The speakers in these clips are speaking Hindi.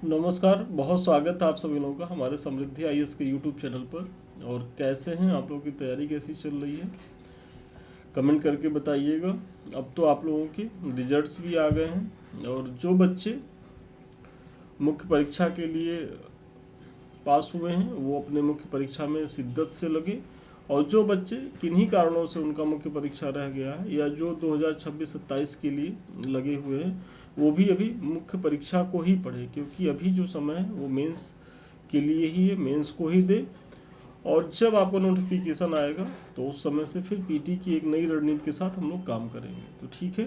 नमस्कार, बहुत स्वागत है आप सभी लोगों का हमारे समृद्धि आईएएस के यूट्यूब चैनल पर। और कैसे हैं आप लोगों की तैयारी कैसी चल रही है, कमेंट करके बताइएगा। अब तो आप लोगों के रिजल्ट्स भी आ गए हैं और जो बच्चे मुख्य परीक्षा के लिए पास हुए हैं वो अपने मुख्य परीक्षा में शिद्दत से लगे, और जो बच्चे किन्हीं कारणों से उनका मुख्य परीक्षा रह गया है या जो 2026-27 के लिए लगे हुए हैं वो भी अभी मुख्य परीक्षा को ही पढ़े, क्योंकि अभी जो समय है वो मेंस के लिए ही है, मेंस को ही दे। और जब आपको नोटिफिकेशन आएगा तो उस समय से फिर पीटी की एक नई रणनीति के साथ हम लोग काम करेंगे। तो ठीक है,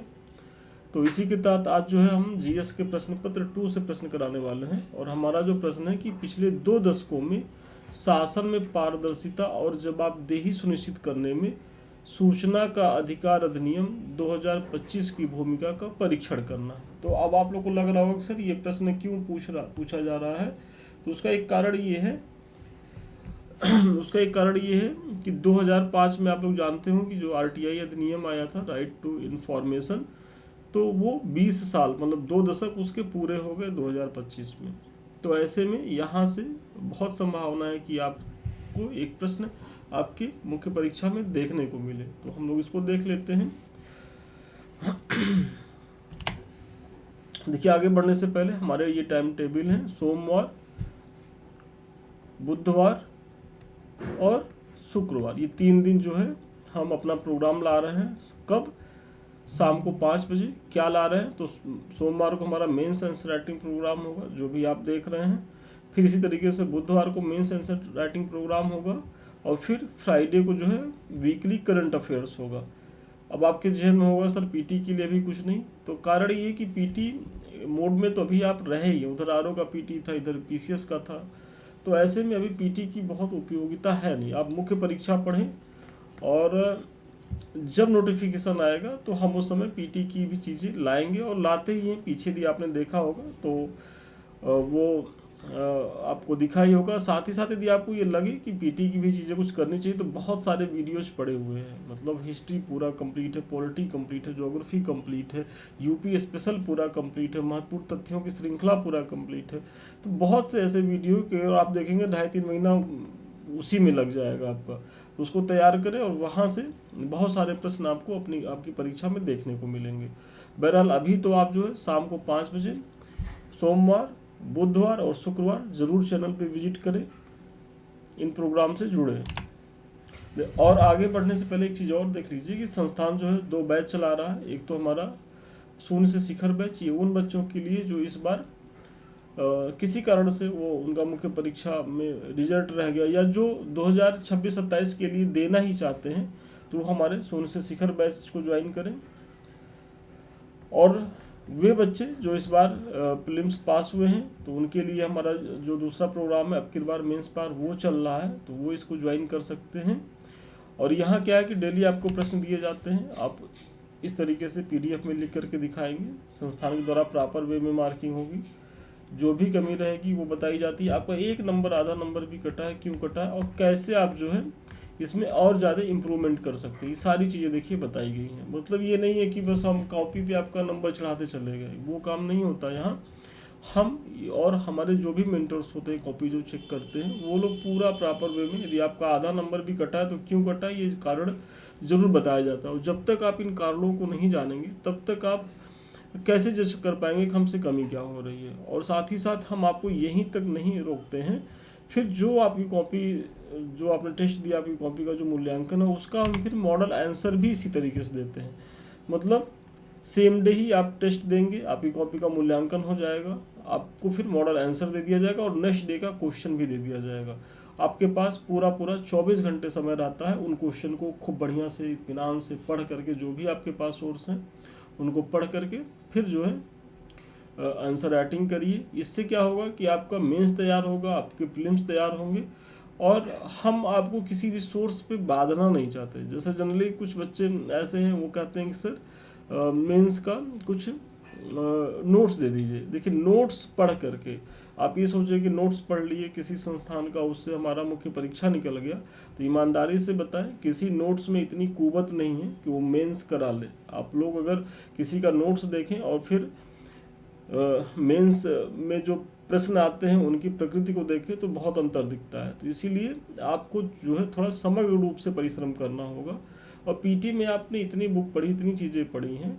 तो इसी के तहत आज जो है हम जीएस के प्रश्न पत्र 2 से प्रश्न कराने वाले हैं। और हमारा जो प्रश्न है कि पिछले 2 दशकों में शासन में पारदर्शिता और जवाबदेही सुनिश्चित करने में सूचना का अधिकार अधिनियम 2025 की भूमिका का परीक्षण करना। तो अब आप लोग को लग रहा होगा सर ये प्रश्न क्यों पूछा जा रहा है। तो उसका एक कारण ये है कि 2005 में आप लोग जानते हो कि जो आरटीआई अधिनियम आया था, राइट टू इंफॉर्मेशन, तो वो 20 साल मतलब 2 दशक उसके पूरे हो गए 2025 में। तो ऐसे में यहाँ से बहुत संभावना है कि आपको एक प्रश्न आपके मुख्य परीक्षा में देखने को मिले। तो हम लोग इसको देख लेते हैं। देखिए, आगे बढ़ने से पहले हमारे ये टाइम टेबल है, सोमवार, बुधवार और शुक्रवार, ये 3 दिन जो है हम अपना प्रोग्राम ला रहे हैं। कब? शाम को 5 बजे। क्या ला रहे हैं? तो सोमवार को हमारा मेंस आंसर राइटिंग प्रोग्राम होगा जो भी आप देख रहे हैं। फिर इसी तरीके से बुधवार को मेंस आंसर राइटिंग प्रोग्राम होगा, और फिर फ्राइडे को जो है वीकली करंट अफेयर्स होगा। अब आपके जहन में होगा सर पीटी के लिए अभी कुछ नहीं, तो कारण ये कि पीटी मोड में तो अभी आप रहे ही, उधर आरओ का पीटी था, इधर पीसीएस का था। तो ऐसे में अभी पीटी की बहुत उपयोगिता है नहीं। आप मुख्य परीक्षा पढ़ें, और जब नोटिफिकेशन आएगा तो हम उस समय पीटी की भी चीज़ें लाएंगे, और लाते ही हैं। पीछे भी आपने देखा होगा तो वो आपको दिखा ही होगा। साथ ही साथ यदि आपको ये लगे कि पीटी की भी चीज़ें कुछ करनी चाहिए, तो बहुत सारे वीडियोज पड़े हुए हैं। मतलब हिस्ट्री पूरा कंप्लीट है, पॉलिटी कंप्लीट है, ज्योग्राफी कंप्लीट है, यूपी स्पेशल पूरा कंप्लीट है, महत्वपूर्ण तथ्यों की श्रृंखला पूरा कंप्लीट है। तो बहुत से ऐसे वीडियो के आप देखेंगे 2.5-3 महीना उसी में लग जाएगा आपका। तो उसको तैयार करें, और वहाँ से बहुत सारे प्रश्न आपको आपकी परीक्षा में देखने को मिलेंगे। बहरहाल अभी तो आप जो है शाम को 5 बजे सोमवार, बुधवार और शुक्रवार जरूर चैनल पे विजिट करें, इन प्रोग्राम से जुड़े। और आगे बढ़ने से पहले एक चीज़ और देख लीजिए कि संस्थान जो है 2 बैच चला रहा है। एक तो हमारा शून्य से शिखर बैच, ये उन बच्चों के लिए जो इस बार किसी कारण से वो उनका मुख्य परीक्षा में रिजल्ट रह गया, या जो 2026-27 के लिए देना ही चाहते हैं, तो हमारे शून्य से शिखर बैच को ज्वाइन करें। और वे बच्चे जो इस बार प्रीलिम्स पास हुए हैं, तो उनके लिए हमारा जो दूसरा प्रोग्राम है अब की बार मेंस पार वो चल रहा है, तो वो इसको ज्वाइन कर सकते हैं। और यहाँ क्या है कि डेली आपको प्रश्न दिए जाते हैं, आप इस तरीके से पीडीएफ में लिख करके दिखाएंगे। संस्थान के द्वारा प्रॉपर वे में मार्किंग होगी, जो भी कमी रहेगी वो बताई जाती है। आपका 1 नंबर आधा नंबर भी कटा है, क्यों कटा है, और कैसे आप जो है इसमें और ज़्यादा इम्प्रूवमेंट कर सकते हैं, ये सारी चीज़ें देखिए बताई गई हैं। मतलब ये नहीं है कि बस हम कॉपी पे आपका नंबर चढ़ाते चले गए, वो काम नहीं होता यहाँ। हम और हमारे जो भी मेंटर्स होते हैं कॉपी जो चेक करते हैं, वो लोग पूरा प्रॉपर वे में, यदि आपका आधा नंबर भी कटा है तो क्यों कटा है ये कारण जरूर बताया जाता है। और जब तक आप इन कारणों को नहीं जानेंगे तब तक आप कैसे जज कर पाएंगे कि हमसे कमी क्या हो रही है। और साथ ही साथ हम आपको यहीं तक नहीं रोकते हैं, फिर जो आपकी कॉपी, जो आपने टेस्ट दिया, आपकी कॉपी का जो मूल्यांकन है उसका हम फिर मॉडल आंसर भी इसी तरीके से देते हैं। मतलब सेम डे ही आप टेस्ट देंगे, आपकी कॉपी का मूल्यांकन हो जाएगा, आपको फिर मॉडल आंसर दे दिया जाएगा, और नेक्स्ट डे का क्वेश्चन भी दे दिया जाएगा। आपके पास पूरा 24 घंटे समय रहता है उन क्वेश्चन को खूब बढ़िया से इत्मीनान से पढ़ करके, जो भी आपके पास सोर्स हैं उनको पढ़ करके फिर जो है आंसर राइटिंग करिए। इससे क्या होगा कि आपका मेंस तैयार होगा, आपके प्रीलिम्स तैयार होंगे, और हम आपको किसी भी सोर्स पे बांधना नहीं चाहते। जैसे जनरली कुछ बच्चे ऐसे हैं, वो कहते हैं कि सर मेंस का कुछ नोट्स दे दीजिए। देखिए, नोट्स पढ़ करके आप ये सोचिए कि नोट्स पढ़ लिए किसी संस्थान का, उससे हमारा मुख्य परीक्षा निकल गया, तो ईमानदारी से बताएं किसी नोट्स में इतनी कुवत नहीं है कि वो मेंस करा ले। आप लोग अगर किसी का नोट्स देखें और फिर मेंस में जो प्रश्न आते हैं उनकी प्रकृति को देखें तो बहुत अंतर दिखता है। तो इसीलिए आपको जो है थोड़ा समग्र रूप से परिश्रम करना होगा। और पीटी में आपने इतनी बुक पढ़ी, इतनी चीज़ें पढ़ी हैं,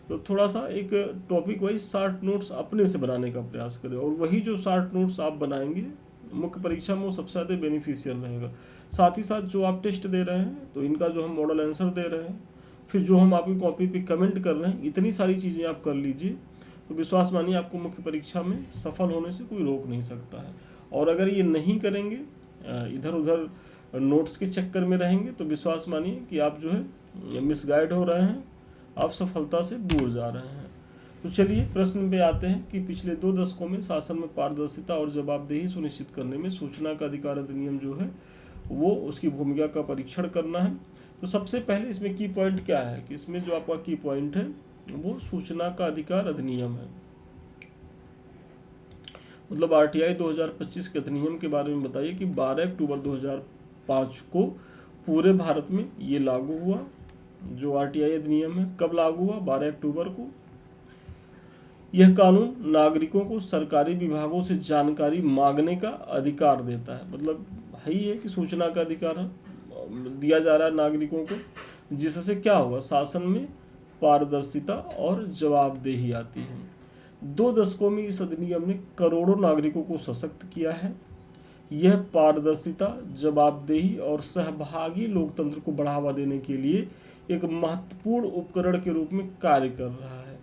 तो थोड़ा सा एक टॉपिक वाइज शार्ट नोट्स अपने से बनाने का प्रयास करें, और वही जो शार्ट नोट्स आप बनाएंगे मुख्य परीक्षा में वो सबसे ज़्यादा बेनिफिशियल रहेगा। साथ ही साथ जो आप टेस्ट दे रहे हैं तो इनका जो हम मॉडल आंसर दे रहे हैं, फिर जो हम आपकी कॉपी पे कमेंट कर रहे हैं, इतनी सारी चीज़ें आप कर लीजिए तो विश्वास मानिए आपको मुख्य परीक्षा में सफल होने से कोई रोक नहीं सकता है। और अगर ये नहीं करेंगे, इधर उधर नोट्स के चक्कर में रहेंगे, तो विश्वास मानिए कि आप जो है मिसगाइड हो रहे हैं, आप सफलता से दूर जा रहे हैं। तो चलिए प्रश्न पे आते हैं कि पिछले 2 दशकों में शासन में पारदर्शिता और जवाबदेही सुनिश्चित करने में सूचना का अधिकार अधिनियम जो है वो उसकी भूमिका का परीक्षण करना है। तो सबसे पहले इसमें की पॉइंट क्या है कि इसमें जो आपका की पॉइंट है वो सूचना का अधिकार अधिनियम है। मतलब आरटीआई 2025 के अधिनियम के बारे में बताइए कि 12 अक्टूबर 2005 को पूरे भारत में ये लागू हुआ। जो आरटीआई अधिनियम है कब लागू हुआ? 12 अक्टूबर को। यह कानून नागरिकों को सरकारी विभागों से जानकारी मांगने का अधिकार देता है। मतलब है ही है कि सूचना का अधिकार दिया जा रहा है नागरिकों को, जिससे क्या होगा, शासन में पारदर्शिता और जवाबदेही आती है। 2 दशकों में इस अधिनियम ने करोड़ों नागरिकों को सशक्त किया है। यह पारदर्शिता, जवाबदेही और सहभागी लोकतंत्र को बढ़ावा देने के लिए एक महत्वपूर्ण उपकरण के रूप में कार्य कर रहा है।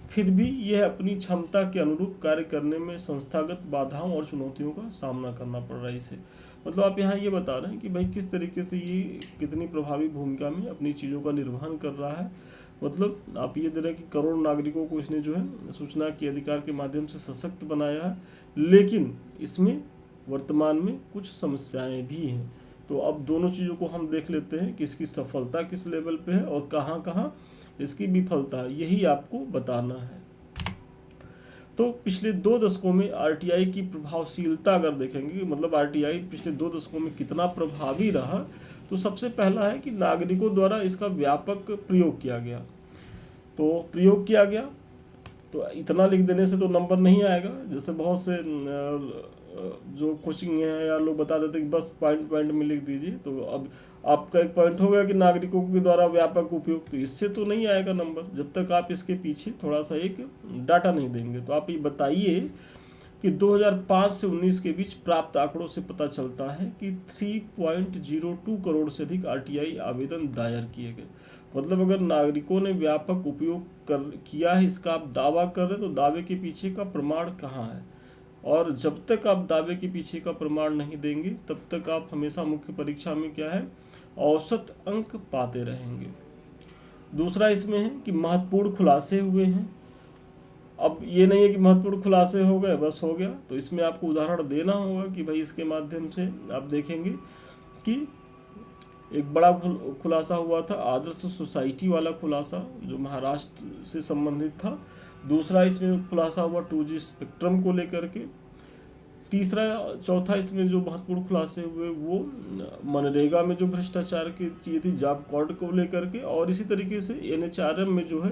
फिर भी यह अपनी क्षमता के अनुरूप कार्य करने में संस्थागत बाधाओं और चुनौतियों का सामना करना पड़ रहा है इसे। मतलब आप यहाँ ये बता रहे हैं कि भाई किस तरीके से ये कितनी प्रभावी भूमिका में अपनी चीज़ों का निर्वहन कर रहा है। मतलब आप ये दे रहे हैं कि करोड़ नागरिकों को इसने जो है सूचना के अधिकार के माध्यम से सशक्त बनाया है, लेकिन इसमें वर्तमान में कुछ समस्याएं भी हैं। तो अब दोनों चीज़ों को हम देख लेते हैं कि इसकी सफलता किस लेवल पे है और कहाँ कहाँ इसकी विफलता है, यही आपको बताना है। तो पिछले 2 दशकों में आरटीआई की प्रभावशीलता अगर देखेंगे, मतलब आरटीआई पिछले 2 दशकों में कितना प्रभावी रहा, तो सबसे पहला है कि नागरिकों द्वारा इसका व्यापक प्रयोग किया गया। तो प्रयोग किया गया तो इतना लिख देने से तो नंबर नहीं आएगा। जैसे बहुत से जो कोचिंग है या लोग बता देते कि बस पॉइंट पॉइंट में लिख दीजिए, तो अब आपका एक पॉइंट हो गया कि नागरिकों के द्वारा व्यापक उपयोग, तो इससे तो नहीं आएगा नंबर जब तक आप इसके पीछे थोड़ा सा एक डाटा नहीं देंगे। तो आप ये बताइए कि 2005 से 19 के बीच प्राप्त आंकड़ों से पता चलता है कि 3.02 करोड़ से अधिक आरटीआई आवेदन दायर किए गए। मतलब अगर नागरिकों ने व्यापक उपयोग किया है, इसका आप दावा कर रहे हैं, तो दावे के पीछे का प्रमाण कहाँ है? और जब तक आप दावे के पीछे का प्रमाण नहीं देंगे तब तक आप हमेशा मुख्य परीक्षा में क्या है, औसत अंक पाते रहेंगे। दूसरा इसमें है कि महत्वपूर्ण खुलासे हुए हैं। अब ये नहीं है कि महत्वपूर्ण खुलासे हो गए बस हो गया, तो इसमें आपको उदाहरण देना होगा कि भाई इसके माध्यम से आप देखेंगे कि एक बड़ा खुलासा हुआ था, आदर्श सोसाइटी वाला खुलासा जो महाराष्ट्र से संबंधित था। दूसरा इसमें खुलासा हुआ 2G स्पेक्ट्रम को लेकर के। चौथा इसमें जो महत्वपूर्ण खुलासे हुए वो मनरेगा में जो भ्रष्टाचार की चीज़ थी, जॉब कार्ड को लेकर के। और इसी तरीके से NHRM में जो है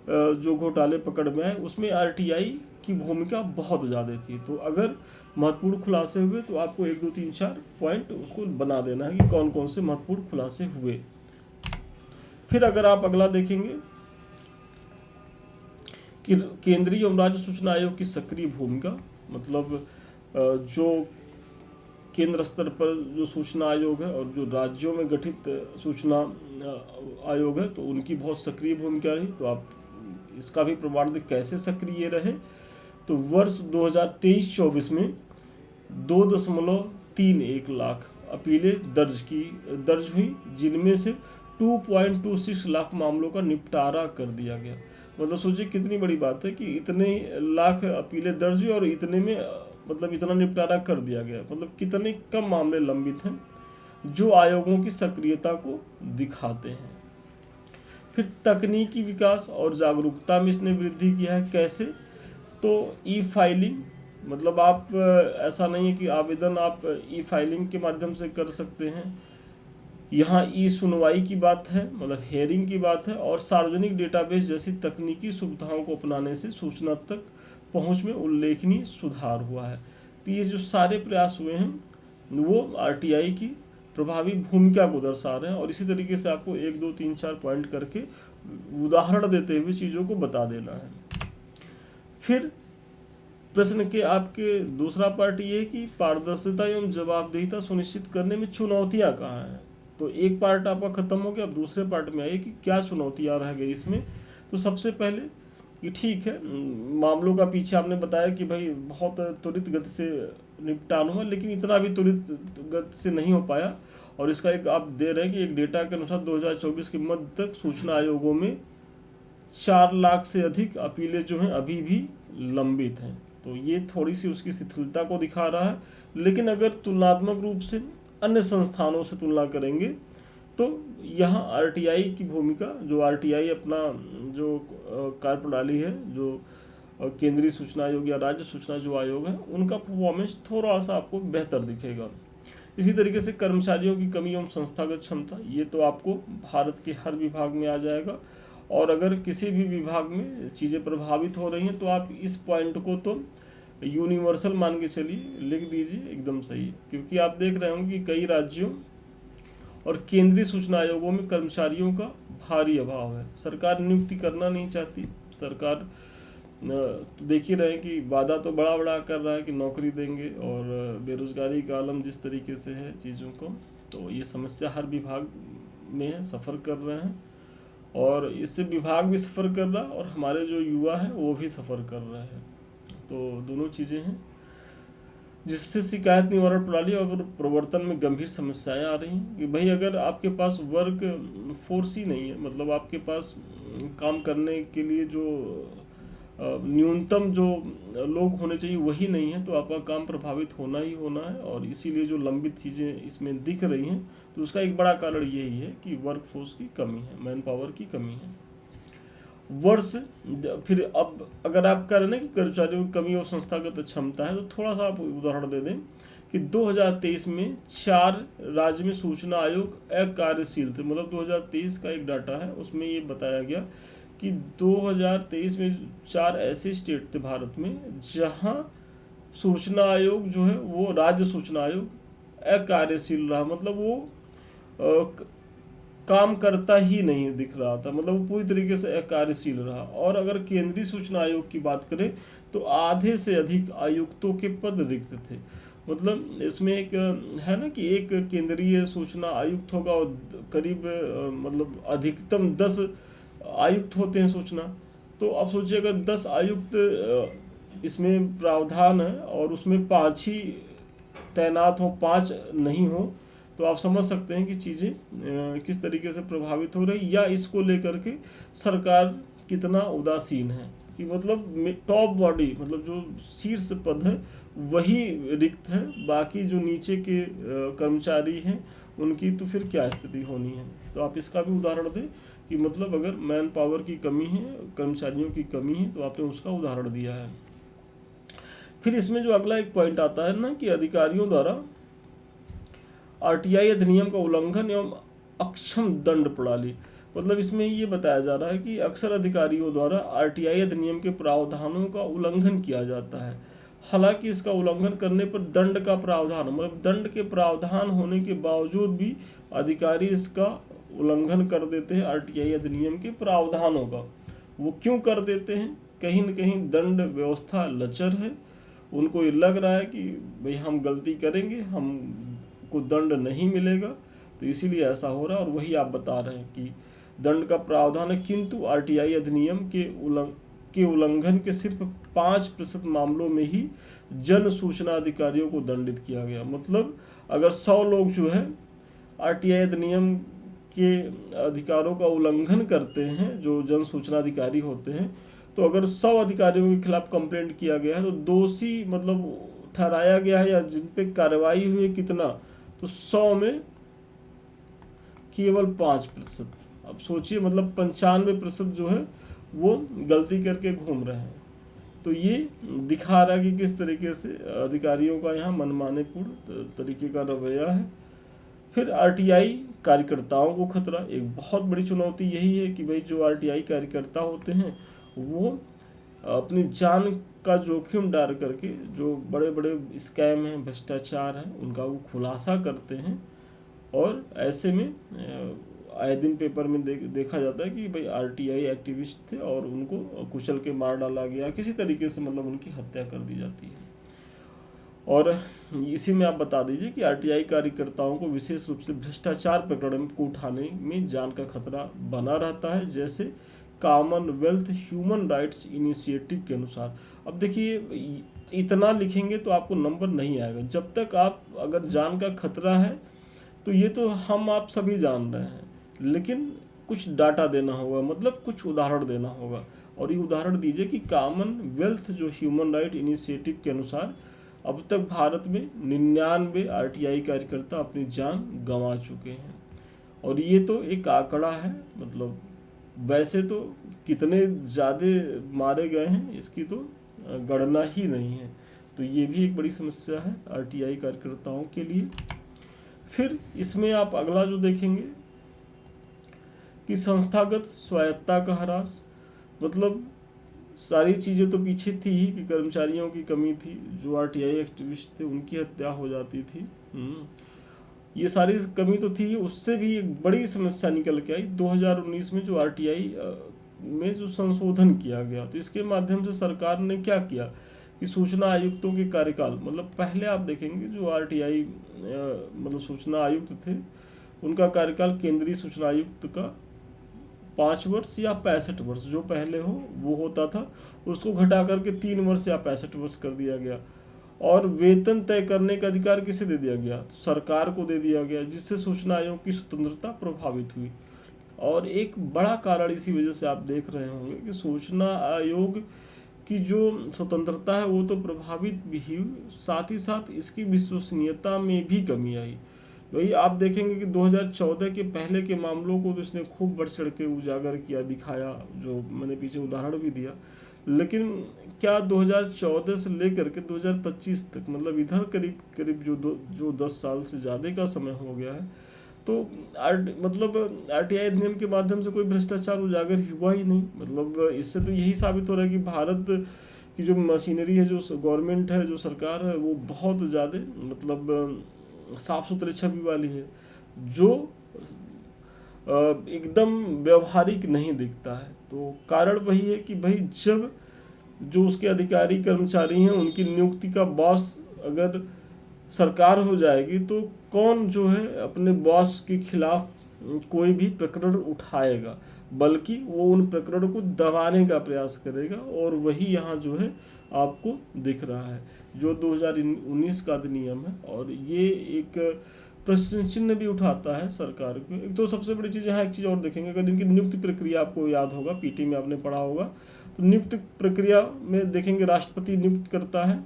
जो घोटाले पकड़ में आए उसमें आरटीआई की भूमिका बहुत ज़्यादा थी। तो अगर महत्वपूर्ण खुलासे हुए तो आपको 1, 2, 3, 4 पॉइंट उसको बना देना है कि कौन कौन से महत्वपूर्ण खुलासे हुए। फिर अगर आप अगला देखेंगे कि केंद्रीय एवं राज्य सूचना आयोग की सक्रिय भूमिका, मतलब जो केंद्र स्तर पर जो सूचना आयोग है और जो राज्यों में गठित सूचना आयोग है तो उनकी बहुत सक्रिय भूमिका रही। तो आप इसका भी प्रमाण दें कैसे सक्रिय रहे। तो वर्ष 2023-24 में 2.31 लाख अपीलें दर्ज हुई, जिनमें से 2.26 लाख मामलों का निपटारा कर दिया गया। मतलब सोचिए कितनी बड़ी बात है कि इतने लाख अपीलें दर्ज हुई और इतने में मतलब इतना निपटारा कर दिया गया। मतलब कितने कम मामले लंबित हैं जो आयोगों की सक्रियता को दिखाते हैं। फिर तकनीकी विकास और जागरूकता में इसने वृद्धि किया है। कैसे? तो ई फाइलिंग, मतलब आप ऐसा नहीं है कि आवेदन आप ई फाइलिंग के माध्यम से कर सकते हैं, यहाँ ई सुनवाई की बात है, मतलब हेयरिंग की बात है। और सार्वजनिक डेटाबेस जैसी तकनीकी सुविधाओं को अपनाने से सूचना तक पहुंच में उल्लेखनीय सुधार हुआ है। तो ये जो सारे प्रयास हुए हैं वो आरटीआई की प्रभावी भूमिका को दर्शा रहे हैं, और इसी तरीके से आपको 1 2 3 4 पॉइंट करके उदाहरण देते हुए चीज़ों को बता देना है। फिर प्रश्न के आपके दूसरा पार्ट ये है कि पारदर्शिता एवं जवाबदेहिता सुनिश्चित करने में चुनौतियां कहाँ हैं। तो एक पार्ट आपका खत्म हो गया, अब दूसरे पार्ट में आइए कि क्या चुनौतियां रह गई इसमें। तो सबसे पहले कि ठीक है, मामलों का पीछे आपने बताया कि भाई बहुत त्वरित गति से निपटान हुआ, लेकिन इतना भी त्वरित गति से नहीं हो पाया। और इसका एक आप दे रहे हैं कि एक डेटा के अनुसार 2024 के मध्य तक सूचना आयोगों में 4 लाख से अधिक अपीलें जो हैं अभी भी लंबित हैं। तो ये थोड़ी सी उसकी शिथिलता को दिखा रहा है। लेकिन अगर तुलनात्मक रूप से अन्य संस्थानों से तुलना करेंगे तो यहाँ आरटीआई की भूमिका, जो आरटीआई अपना जो कार्यप्रणाली है, जो केंद्रीय सूचना आयोग या राज्य सूचना जो आयोग है, उनका परफॉर्मेंस थोड़ा सा आपको बेहतर दिखेगा। इसी तरीके से कर्मचारियों की कमी एवं संस्थागत क्षमता, ये तो आपको भारत के हर विभाग में आ जाएगा। और अगर किसी भी विभाग में चीज़ें प्रभावित हो रही हैं तो आप इस पॉइंट को तो यूनिवर्सल मान के चलिए, लिख दीजिए, एकदम सही है। क्योंकि आप देख रहे होंगे कि कई राज्यों और केंद्रीय सूचना आयोगों में कर्मचारियों का भारी अभाव है। सरकार नियुक्ति करना नहीं चाहती। सरकार तो देख ही रहे हैं कि वादा तो बड़ा बड़ा कर रहा है कि नौकरी देंगे, और बेरोजगारी का आलम जिस तरीके से है चीज़ों को, तो ये समस्या हर विभाग में सफ़र कर रहे हैं। और इससे विभाग भी सफ़र कर रहा है और हमारे जो युवा हैं वो भी सफ़र कर रहे हैं। तो दोनों चीज़ें हैं जिससे शिकायत निवारण प्रणाली और प्रवर्तन में गंभीर समस्याएं आ रही हैं। कि भाई अगर आपके पास वर्क फोर्स ही नहीं है, मतलब आपके पास काम करने के लिए जो न्यूनतम जो लोग होने चाहिए वही नहीं है, तो आपका काम प्रभावित होना ही होना है। और इसीलिए जो लंबित चीज़ें इसमें दिख रही हैं, तो उसका एक बड़ा कारण यही है कि वर्क फोर्स की कमी है, मैन पावर की कमी है। वर्ष फिर अब अगर आप कह रहे हैं कि कर्मचारियों की कमी और संस्थागत क्षमता है, तो थोड़ा सा आप उदाहरण दे दें कि 2023 में 4 राज्य में सूचना आयोग अकार्यशील थे। मतलब 2023 का एक डाटा है, उसमें ये बताया गया कि 2023 में 4 ऐसे स्टेट थे भारत में जहां सूचना आयोग जो है वो राज्य सूचना आयोग अकार्यशील रहा। मतलब वो काम करता ही नहीं दिख रहा था, मतलब वो पूरी तरीके से अकार्यशील रहा। और अगर केंद्रीय सूचना आयोग की बात करें तो आधे से अधिक आयुक्तों के पद रिक्त थे। मतलब इसमें एक है ना कि एक केंद्रीय सूचना आयुक्त होगा और करीब मतलब अधिकतम 10 आयुक्त होते हैं सूचना। तो आप सोचिए अगर 10 आयुक्त इसमें प्रावधान है और उसमें 5 ही तैनात हो, 5 नहीं हो, तो आप समझ सकते हैं कि चीज़ें किस तरीके से प्रभावित हो रही, या इसको लेकर के सरकार कितना उदासीन है। कि मतलब टॉप बॉडी, मतलब जो शीर्ष पद है वही रिक्त है, बाकी जो नीचे के कर्मचारी हैं उनकी तो फिर क्या स्थिति होनी है। तो आप इसका भी उदाहरण दें कि मतलब अगर मैन पावर की कमी है, कर्मचारियों की कमी है, तो आपने उसका उदाहरण दिया है। फिर इसमें जो अगला एक पॉइंट आता है ना कि अधिकारियों द्वारा आरटीआई अधिनियम का उल्लंघन एवं अक्षम दंड प्रणाली। मतलब इसमें ये बताया जा रहा है कि अक्सर अधिकारियों द्वारा आरटीआई अधिनियम के प्रावधानों का उल्लंघन किया जाता है। हालांकि इसका उल्लंघन करने पर दंड का प्रावधान, मतलब दंड के प्रावधान होने के बावजूद भी अधिकारी इसका उल्लंघन कर देते हैं आरटीआई अधिनियम के प्रावधानों का। वो क्यों कर देते हैं? कहीं न कहीं दंड व्यवस्था लचर है। उनको ये लग रहा है कि भाई हम गलती करेंगे, हमको दंड नहीं मिलेगा, तो इसीलिए ऐसा हो रहा है। और वही आप बता रहे हैं कि दंड का प्रावधान है, किंतु आरटीआई अधिनियम के उल्लंघन के सिर्फ 5% मामलों में ही जन सूचना अधिकारियों को दंडित किया गया। मतलब अगर 100 लोग जो है आरटीआई अधिनियम के अधिकारों का उल्लंघन करते हैं, जो जन सूचना अधिकारी होते हैं, तो अगर 100 अधिकारियों के खिलाफ कंप्लेंट किया गया है तो दोषी मतलब ठहराया गया है या जिन पे कार्रवाई हुई है कितना, तो 100 में केवल 5%। अब सोचिए मतलब 95% जो है वो गलती करके घूम रहे हैं। तो ये दिखा रहा है कि किस तरीके से अधिकारियों का यहाँ मनमानेपूर्ण तरीके का रवैया है। फिर आरटीआई कार्यकर्ताओं को खतरा। एक बहुत बड़ी चुनौती यही है कि भाई जो आरटीआई कार्यकर्ता होते हैं वो अपनी जान का जोखिम डाल करके जो बड़े बड़े स्कैम हैं, भ्रष्टाचार हैं, उनका वो खुलासा करते हैं। और ऐसे में आए दिन पेपर में देखा जाता है कि भाई आरटीआई एक्टिविस्ट थे और उनको कुचल के मार डाला गया, किसी तरीके से मतलब उनकी हत्या कर दी जाती है। और इसी में आप बता दीजिए कि आरटीआई कार्यकर्ताओं को विशेष रूप से भ्रष्टाचार प्रकरण को उठाने में जान का खतरा बना रहता है, जैसे कॉमनवेल्थ ह्यूमन राइट्स इनिशिएटिव के अनुसार। अब देखिए, इतना लिखेंगे तो आपको नंबर नहीं आएगा। जब तक आप अगर जान का खतरा है तो ये तो हम आप सभी जान रहे हैं, लेकिन कुछ डाटा देना होगा, मतलब कुछ उदाहरण देना होगा। और ये उदाहरण दीजिए कि कॉमनवेल्थ जो ह्यूमन राइट इनिशिएटिव के अनुसार अब तक भारत में 99 आरटीआई कार्यकर्ता अपनी जान गंवा चुके हैं। और ये तो एक आंकड़ा है, मतलब वैसे तो कितने ज़्यादा मारे गए हैं इसकी तो गणना ही नहीं है। तो ये भी एक बड़ी समस्या है आरटीआई कार्यकर्ताओं के लिए। फिर इसमें आप अगला जो देखेंगे कि संस्थागत स्वायत्ता का ह्रास, मतलब सारी चीज़ें तो पीछे थी ही कि कर्मचारियों की कमी थी, जो आरटीआई एक्टिविस्ट थे उनकी हत्या हो जाती थी। ये सारी कमी तो थी, उससे भी एक बड़ी समस्या निकल के आई 2019 में, जो आरटीआई में जो संशोधन किया गया। तो इसके माध्यम से सरकार ने क्या किया कि सूचना आयुक्तों के कार्यकाल, मतलब पहले आप देखेंगे जो आरटीआई मतलब सूचना आयुक्त थे, उनका कार्यकाल केंद्रीय सूचना आयुक्त का 5 वर्ष या 65 वर्ष जो पहले हो वो होता था, उसको घटा करके 3 वर्ष या 65 वर्ष कर दिया गया। और वेतन तय करने का अधिकार किसे दे दिया गया? तो सरकार को दे दिया गया, जिससे सूचना आयोग की स्वतंत्रता प्रभावित हुई। और एक बड़ा कारण इसी वजह से आप देख रहे होंगे कि सूचना आयोग की जो स्वतंत्रता है वो तो प्रभावित भी हुई, साथ ही साथ इसकी विश्वसनीयता में भी कमी आई। वही आप देखेंगे कि 2014 के पहले के मामलों को तो इसने खूब बढ़ चढ़ के उजागर किया, दिखाया, जो मैंने पीछे उदाहरण भी दिया। लेकिन क्या 2014 से लेकर के 2025 तक, मतलब इधर करीब करीब जो 10 साल से ज़्यादा का समय हो गया है, तो मतलब आरटीआई अधिनियम के माध्यम से कोई भ्रष्टाचार उजागर हुआ ही नहीं। मतलब इससे तो यही साबित हो रहा है कि भारत की जो मशीनरी है, जो गवर्नमेंट है, जो सरकार है, वो बहुत ज़्यादा मतलब साफ सुथरी छवि वाली है, जो एकदम व्यवहारिक नहीं दिखता है। तो कारण वही है कि भाई जब जो उसके अधिकारी कर्मचारी हैं उनकी नियुक्ति का बॉस अगर सरकार हो जाएगी, तो कौन जो है अपने बॉस के खिलाफ कोई भी प्रकरण उठाएगा, बल्कि वो उन प्रकरण को दबाने का प्रयास करेगा। और वही यहाँ जो है आपको दिख रहा है, जो 2019 का अधिनियम है। और ये एक प्रश्न चिन्ह भी उठाता है सरकार को। एक तो सबसे बड़ी चीज़ यहाँ एक चीज़ और देखेंगे, अगर इनकी नियुक्ति प्रक्रिया आपको याद होगा, पीटी में आपने पढ़ा होगा, तो नियुक्ति प्रक्रिया में देखेंगे राष्ट्रपति नियुक्त करता है।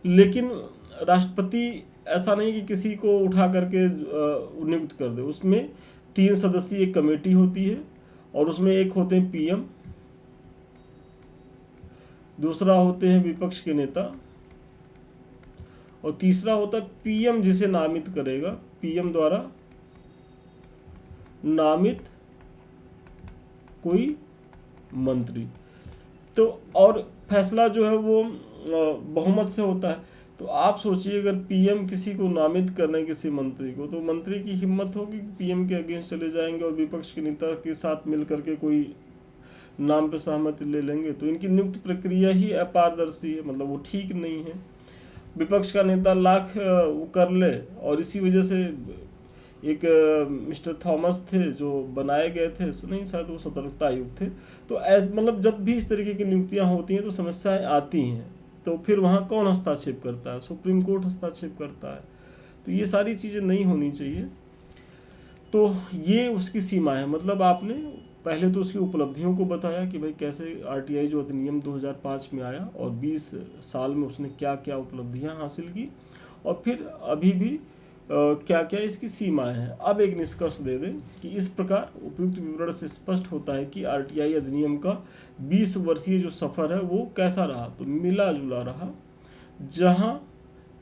लेकिन राष्ट्रपति ऐसा नहीं कि किसी को उठा करके नियुक्त कर दे, उसमें 3 सदस्यीय एक कमेटी होती है, और उसमें एक होते हैं पीएम, दूसरा होते हैं विपक्ष के नेता, और तीसरा होता है पीएम जिसे नामित करेगा, पीएम द्वारा नामित कोई मंत्री। तो और फैसला जो है वो बहुमत से होता है। तो आप सोचिए, अगर पीएम किसी को नामित करने किसी मंत्री को, तो मंत्री की हिम्मत होगी कि पीएम के अगेंस्ट चले जाएंगे और विपक्ष के नेता के साथ मिल करके कोई नाम पे सहमति ले लेंगे। तो इनकी नियुक्ति प्रक्रिया ही अपारदर्शी है, मतलब वो ठीक नहीं है। विपक्ष का नेता लाख वो कर ले, और इसी वजह से एक मिस्टर थॉमस थे जो बनाए गए थे, नहीं शायद वो सतर्कता आयुक्त थे। तो मतलब जब भी इस तरीके की नियुक्तियां होती हैं तो समस्याएं आती हैं। तो फिर वहाँ कौन हस्तक्षेप करता है? सुप्रीम कोर्ट हस्तक्षेप करता है। तो ये सारी चीज़ें नहीं होनी चाहिए। तो ये उसकी सीमा है। मतलब आपने पहले तो उसकी उपलब्धियों को बताया कि भाई कैसे आरटीआई जो अधिनियम 2005 में आया और 20 साल में उसने क्या क्या उपलब्धियां हासिल की, और फिर अभी भी क्या क्या इसकी सीमाएं हैं। अब एक निष्कर्ष दे दें कि इस प्रकार उपयुक्त विवरण से स्पष्ट होता है कि आरटीआई अधिनियम का 20 वर्षीय जो सफ़र है वो कैसा रहा। तो मिला जुला रहा, जहाँ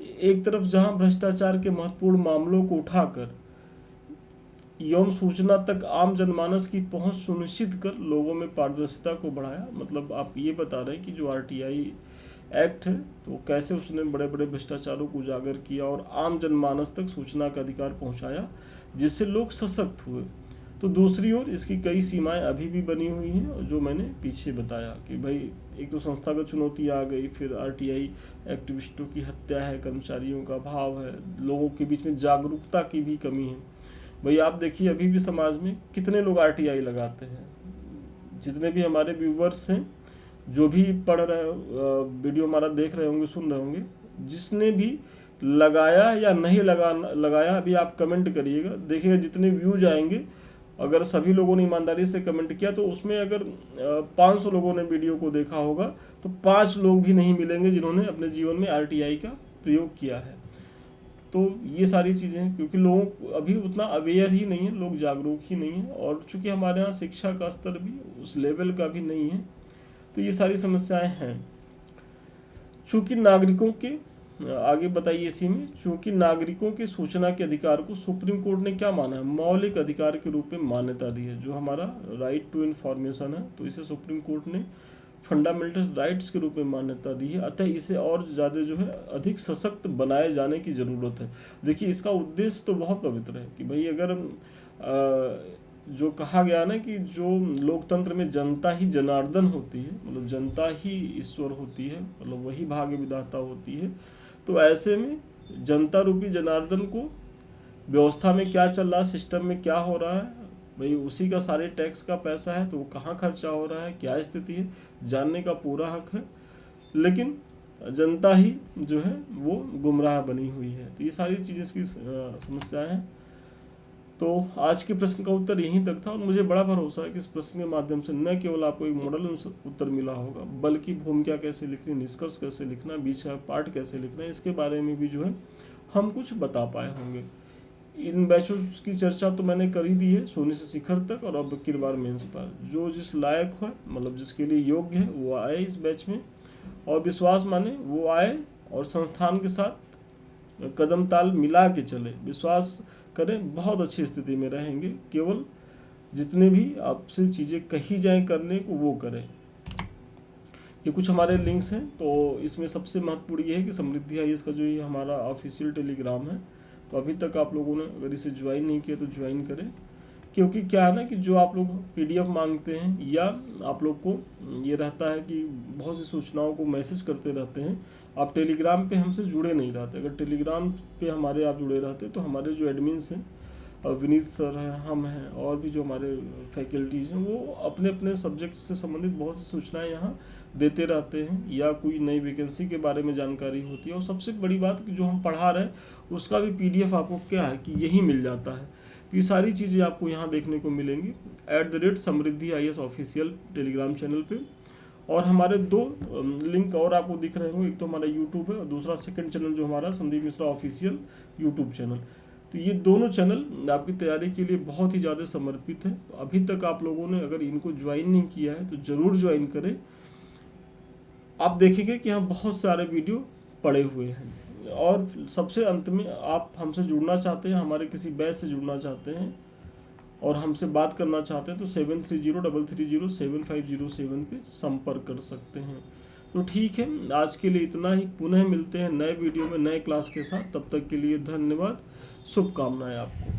एक तरफ जहाँ भ्रष्टाचार के महत्वपूर्ण मामलों को उठाकर एवं सूचना तक आम जनमानस की पहुंच सुनिश्चित कर लोगों में पारदर्शिता को बढ़ाया। मतलब आप ये बता रहे हैं कि जो आरटीआई एक्ट है तो कैसे उसने बड़े बड़े भ्रष्टाचारों को उजागर किया और आम जनमानस तक सूचना का अधिकार पहुंचाया, जिससे लोग सशक्त हुए। तो दूसरी ओर इसकी कई सीमाएं अभी भी बनी हुई हैं, और जो मैंने पीछे बताया कि भाई एक तो संस्थागत चुनौती आ गई, फिर आरटीआई एक्टिविस्टों की हत्या है, कर्मचारियों का अभाव है, लोगों के बीच में जागरूकता की भी कमी है। भाई आप देखिए अभी भी समाज में कितने लोग आरटीआई लगाते हैं। जितने भी हमारे व्यूवर्स हैं, जो भी पढ़ रहे वीडियो हमारा देख रहे होंगे, सुन रहे होंगे, जिसने भी लगाया या नहीं लगाया अभी आप कमेंट करिएगा। देखिएगा जितने व्यूज आएंगे, अगर सभी लोगों ने ईमानदारी से कमेंट किया तो उसमें अगर 500 लोगों ने वीडियो को देखा होगा तो 5 लोग भी नहीं मिलेंगे जिन्होंने अपने जीवन में आरटीआई का प्रयोग किया है। तो ये सारी चीज़ें हैं, क्योंकि लोग अभी उतना अवेयर ही नहीं है, लोग जागरूक ही नहीं है, और चूंकि हमारे यहाँ शिक्षा का स्तर भी उस लेवल का भी नहीं है, तो ये सारी समस्याएं हैं। चूंकि नागरिकों के आगे बताइए इसी में, चूंकि नागरिकों के सूचना के अधिकार को सुप्रीम कोर्ट ने क्या माना है, मौलिक अधिकार के रूप में मान्यता दी है। जो हमारा राइट टू इन्फॉर्मेशन है, तो इसे सुप्रीम कोर्ट ने फंडामेंटल राइट्स के रूप में मान्यता दी है। अतः इसे और ज़्यादा जो है अधिक सशक्त बनाए जाने की ज़रूरत है। देखिए इसका उद्देश्य तो बहुत पवित्र है कि भाई अगर जो कहा गया ना कि जो लोकतंत्र में जनता ही जनार्दन होती है, मतलब जनता ही ईश्वर होती है, मतलब वही भाग्य विधाता होती है, तो ऐसे में जनता रूपी जनार्दन को व्यवस्था में क्या चल रहा है, सिस्टम में क्या हो रहा है, भाई उसी का सारे टैक्स का पैसा है, तो वो कहाँ खर्चा हो रहा है, क्या स्थिति है, जानने का पूरा हक है। लेकिन जनता ही जो है वो गुमराह बनी हुई है। तो ये सारी चीज़ें इसकी समस्याएं हैं। तो आज के प्रश्न का उत्तर यहीं तक था, और मुझे बड़ा भरोसा है कि इस प्रश्न के माध्यम से न केवल आपको एक मॉडल उत्तर मिला होगा, बल्कि भूमिका कैसे लिखनी, निष्कर्ष कैसे लिखना, बीच का पार्ट कैसे लिखना, इसके बारे में भी जो है हम कुछ बता पाए होंगे। इन बैचों की चर्चा तो मैंने कर ही दी है, सोने से शिखर तक, और अब की बार मेंस पर जो जिस लायक है, मतलब जिसके लिए योग्य है, वो आए इस बैच में, और विश्वास माने वो आए और संस्थान के साथ कदम ताल मिला के चले। विश्वास करें बहुत अच्छी स्थिति में रहेंगे। केवल जितने भी आपसे चीज़ें कही जाएं करने को वो करें। ये कुछ हमारे लिंक्स हैं। तो इसमें सबसे महत्वपूर्ण ये है कि समृद्धि आईएएस का जो ये हमारा ऑफिशियल टेलीग्राम है, तो अभी तक आप लोगों ने अगर इसे ज्वाइन नहीं किया तो ज्वाइन करें। क्योंकि क्या है ना कि जो आप लोग पीडीएफ मांगते हैं, या आप लोग को ये रहता है कि बहुत सी सूचनाओं को मैसेज करते रहते हैं, आप टेलीग्राम पे हमसे जुड़े नहीं रहते। अगर टेलीग्राम पे हमारे आप जुड़े रहते तो हमारे जो एडमिन्स हैं, विनीत सर हैं, हम हैं, और भी जो हमारे फैकल्टीज़ हैं, वो अपने अपने सब्जेक्ट से संबंधित बहुत सी सूचनाएं यहाँ देते रहते हैं, या कोई नई वैकेंसी के बारे में जानकारी होती है। और सबसे बड़ी बात कि जो हम पढ़ा रहे हैं उसका भी पीडीएफ आपको क्या है कि यही मिल जाता है। तो ये सारी चीज़ें आपको यहाँ देखने को मिलेंगी @समृद्धि आईएएस ऑफिशियल टेलीग्राम चैनल पे। और हमारे 2 लिंक और आपको दिख रहे होंगे, एक तो हमारा यूट्यूब है, और दूसरा सेकंड चैनल जो हमारा Sandeep Mishra official YouTube channel. तो ये दोनों चैनल आपकी तैयारी के लिए बहुत ही ज़्यादा समर्पित है। तो अभी तक आप लोगों ने अगर इनको ज्वाइन नहीं किया है तो ज़रूर ज्वाइन करें। आप देखेंगे कि यहाँ बहुत सारे वीडियो पड़े हुए हैं। और सबसे अंत में आप हमसे जुड़ना चाहते हैं, हमारे किसी बैच से जुड़ना चाहते हैं और हमसे बात करना चाहते हैं, तो 7303307507 पे संपर्क कर सकते हैं। तो ठीक है, आज के लिए इतना ही। पुनः मिलते हैं नए वीडियो में नए क्लास के साथ। तब तक के लिए धन्यवाद, शुभकामनाएं आपको।